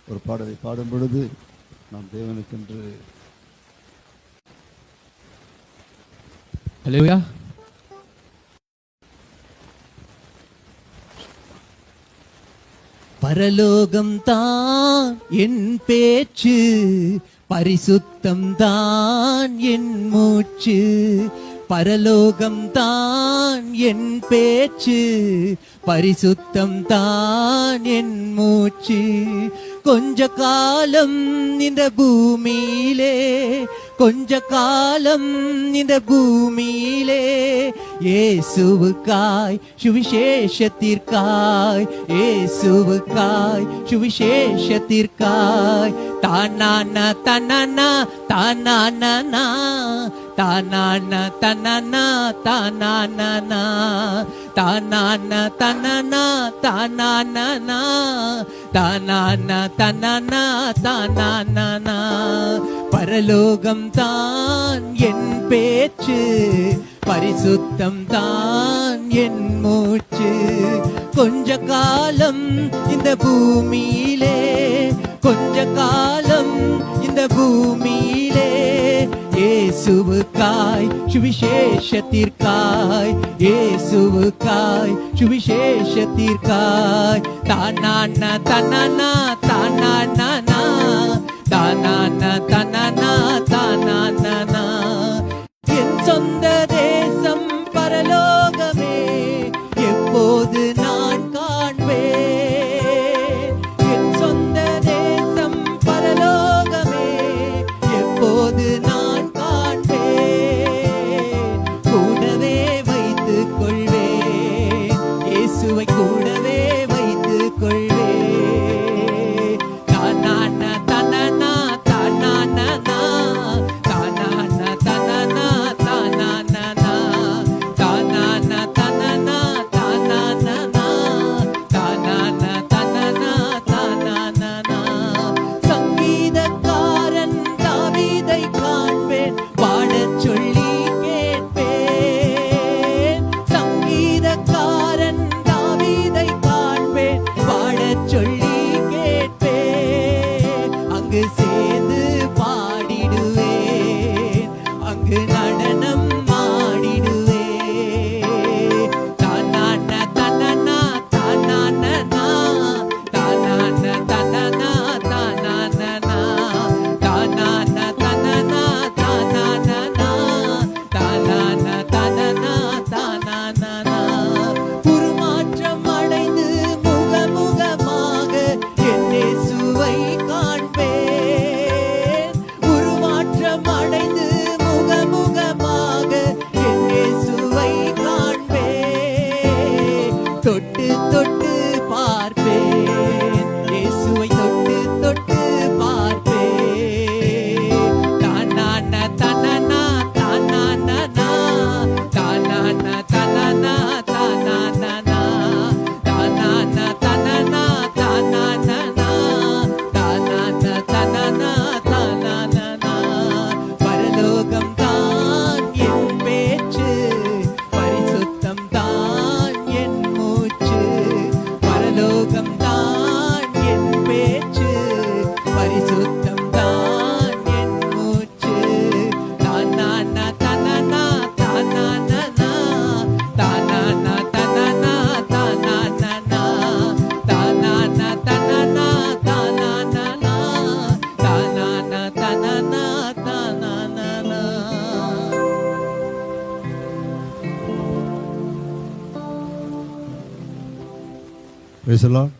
ஒரு பாடலை பாடும் பொழுது நாம் தேவனுக்கென்று ஹல்லேலூயா. பரலோகம் தான் என் பேச்சு, பரிசுத்தம் தான் என் மூச்சு. பரலோகம் தான் என் பேச்சு, பரிசுத்தம் தான் என் மூச்சு. கொஞ்ச காலம் இந்த பூமியிலே, கொஞ்ச காலம் இந்த பூமியிலே, இயேசுவுக்காய் சுவிசேஷத்திற்காய், இயேசுவுக்காய் சுவிசேஷத்திற்காய். தானானா தானானா தானானா தானானா தானானா தானானா தானானா தானானா தானானா தானானா தானானா தானானா. பரலோகம் தான் என் பேச்சு, பரிசுத்தம் தான் என் மூச்சு. கொஞ்ச காலம் இந்த பூமியிலே, கொஞ்ச காலம் இந்த பூமியிலே, இயேசுவுக்காய் சுவிசேஷத்திற்காய், இயேசுவுக்காய் சுவிசேஷத்திற்காய். தானானா தானானா தானானா தானானா தானானா தானானா. என் சொந்த தேசம் பரலோகமே, எப்போது நான் காண்பேன். என் சொந்த தேசம் பரலோகமே, எப்போது நான் காண்பேன். கூடவே வைத்துக் கொள்வேன், இயேசுவை கூடவே வைத்துக் கொள்வேன். தானானா தானானா தானானா தானானா தானானா தானானா தானானா தானானா தானானா தானானா தானானா தானானா. சங்கீதக்காரன் தாவீதை காண்பேன், பாடச் சொல்லி கேட்பேன். சங்கீதக்காரன் தாவீதை காண்பேன், பாடச் சொல்லி கேட்பேன். அங்கு சேர்ந்து பாடிடுவேன், அங்கு நடனம் ஆடிடுவேன். தானானா தானானா தானானா தானானா தானானா தானானா தானானா தானானா தானானா தானானா தானானா தானானா. உருமாற்றம் அடைந்து முகமுகமாக என் இயேசுவை காண்பேன். உருமாற்றம் அடைந்து முகமுகமாக என் இயேசுவை காண்பேன். தொட்டு தொட்டு பார்ப்பேன், இயேசுவை தொட்டு தொட்டு பார்ப்பேன். தானானா தானானா தானானா தானானா தானானா தானானா தானானா தானானா தானானா தானானா தானானா தானானா. பரலோகம் தான் என் பேச்சு, பரிசுத்தம் தான் என் மூச்சு. பரலோகம் தான் என் பேச்சு, பரிசுத்தம் தான் என் மூச்சு. தானானா தானானா தானானா தானானா தானானா தானானா தானானா தானானா தானானா தானானா தானானா தானானா. Praise the Lord.